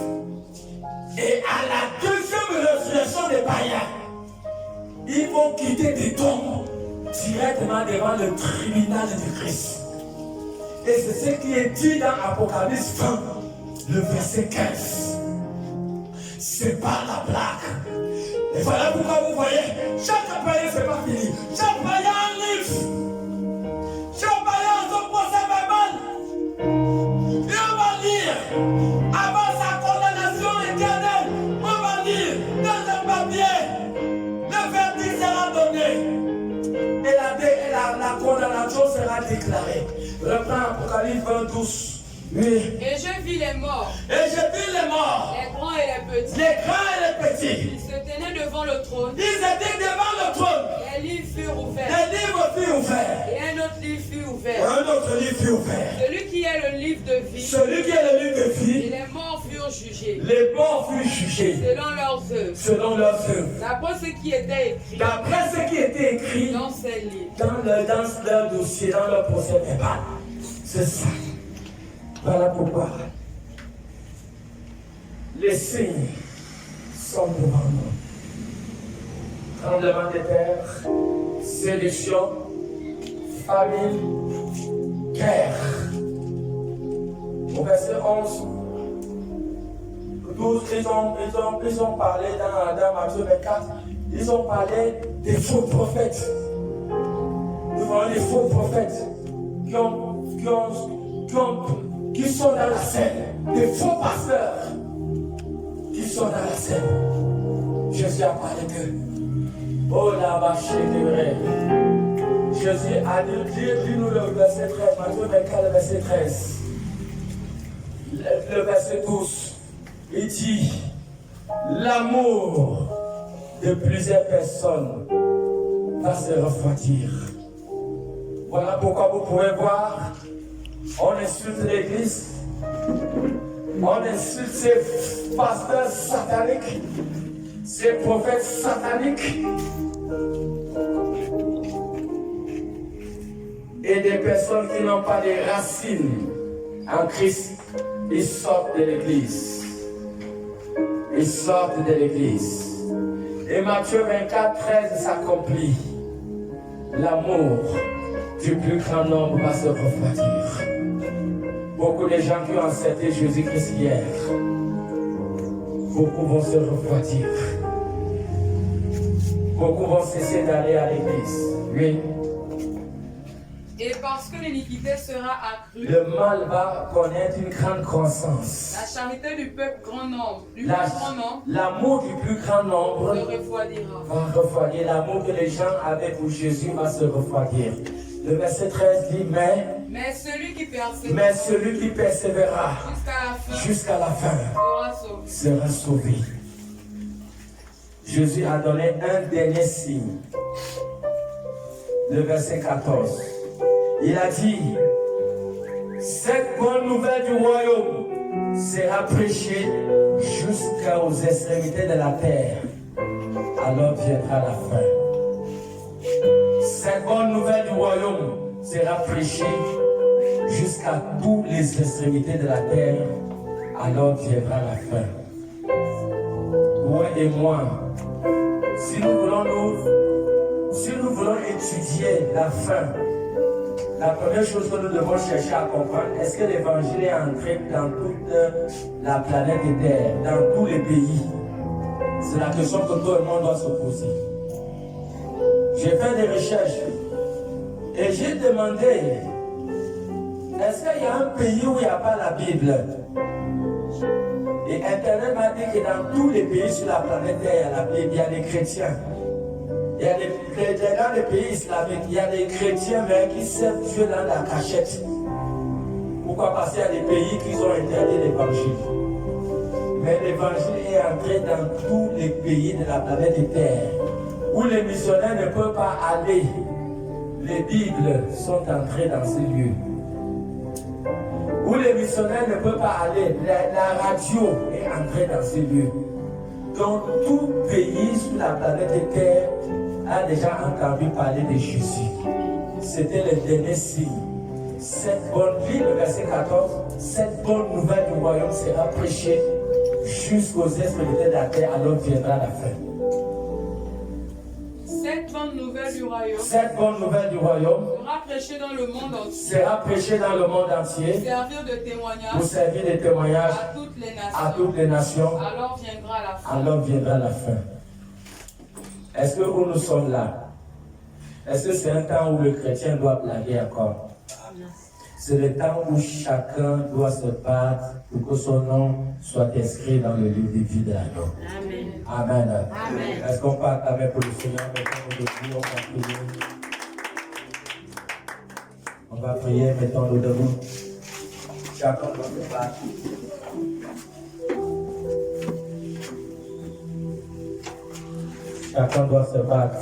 Et à la deuxième résurrection des païens, ils vont quitter des tombes directement devant le tribunal du Christ. Et c'est ce qui est dit dans Apocalypse 20, le verset 15. C'est pas la blague. Et voilà pourquoi vous voyez, chaque païen, c'est pas fini. Chaque païen a un livre. Chaque païen a son procès verbal. Et on va lire, avant sa condamnation éternelle, on va lire dans un papier, le verdict sera donné. Et la condamnation sera déclarée. Reprends Apocalypse 22. Oui. Et je vis les morts. Et je vis les morts. Les grands et les petits. Les grands et les petits. Ils se tenaient devant le trône. Ils étaient devant le trône. Les livres furent ouverts. Les livres furent ouverts. Et un autre livre fut ouvert. Un autre livre fut ouvert. Celui qui est le livre de vie. Celui qui est le livre de Et vie. les morts furent jugés. Les morts furent jugés. Selon leurs œuvres. Selon leurs œuvres. D'après ce qui était écrit. D'après ce qui était écrit Dans ces livres. dans leur dossier, dans leur procès verbal. C'est ça. Voilà pourquoi les signes sont devant nous. Tremblement de terre, séduction, famine, guerre. Au verset 11, 12, ils ont parlé dans Matthieu 24, ils ont parlé des faux prophètes. Nous voyons des faux prophètes qui sont dans la scène, des faux pasteurs qui sont dans la scène. Jésus a parlé d'eux. Oh la vache est vrai. Jésus a dit nous le verset 13, Matthieu 24, le verset 13. Le verset 12, il dit l'amour de plusieurs personnes va se refroidir. Voilà pourquoi vous pouvez voir. On insulte l'église, on insulte ces pasteurs sataniques, ces prophètes sataniques, et des personnes qui n'ont pas de racines en Christ, ils sortent de l'église. Ils sortent de l'église. Et Matthieu 24, 13 s'accomplit. L'amour du plus grand nombre va se refroidir. Beaucoup de gens qui ont accepté Jésus-Christ hier, beaucoup vont se refroidir. Beaucoup vont cesser d'aller à l'église. Oui. Et parce que l'iniquité sera accrue, Le mal va connaître une grande croissance. la charité du peuple grand nombre, du plus grand nombre, L'amour du plus grand nombre se refroidira. va refroidir. L'amour que les gens avaient pour Jésus va se refroidir. Le verset 13 dit, Mais celui qui persévérera jusqu'à la fin jusqu'à la fin sera sauvé. sera sauvé. Jésus a donné un dernier signe. Le verset 14. Il a dit, cette bonne nouvelle du royaume sera prêchée jusqu'aux extrémités de la terre. Alors viendra la fin. Cette bonne nouvelle du royaume sera prêchée jusqu'à toutes les extrémités de la terre. Alors viendra la fin. Toi et moi, si nous voulons étudier la fin, la première chose que nous devons chercher à comprendre, est-ce que l'évangile est entré dans toute la planète Terre, dans tous les pays? C'est la question que tout le monde doit se poser. J'ai fait des recherches et j'ai demandé, est-ce qu'il y a un pays où il n'y a pas la Bible? Et Internet m'a dit que dans tous les pays sur la planète Terre, il y a la Bible, il y a des chrétiens. Il y a dans les pays islamiques, il y a des chrétiens mais qui servent Dieu dans la cachette. Pourquoi? Parce qu'il y a des pays qui ont interdit l'évangile. Mais l'évangile est entré dans tous les pays de la planète Terre. Où les missionnaires ne peuvent pas aller. Les Bibles sont entrées dans ces lieux. Où les missionnaires ne peuvent pas aller. La radio est entrée dans ces lieux. Donc tout pays sur la planète Terre a déjà entendu parler de Jésus. C'était le dernier signe. Cette bonne vie, le verset 14, cette bonne nouvelle du royaume sera prêchée jusqu'aux extrémités de la terre, alors viendra la fin. Cette bonne nouvelle du royaume Cette bonne nouvelle du royaume sera prêchée dans le monde entier. sera prêchée dans le monde entier Pour servir de témoignage pour servir de témoignage à toutes les nations. à toutes les nations. Alors viendra la fin. Alors viendra la fin. Est-ce que où nous sommes là? Est-ce que c'est un temps où le chrétien doit blaguer encore? C'est le temps où chacun doit se battre pour que son nom soit inscrit dans le livre de vie de l'agneau. Amen. Amen. Est-ce qu'on peut acclamer pour le Seigneur? On va prier, mettons-nous debout. Chacun doit se battre. Chacun doit se battre.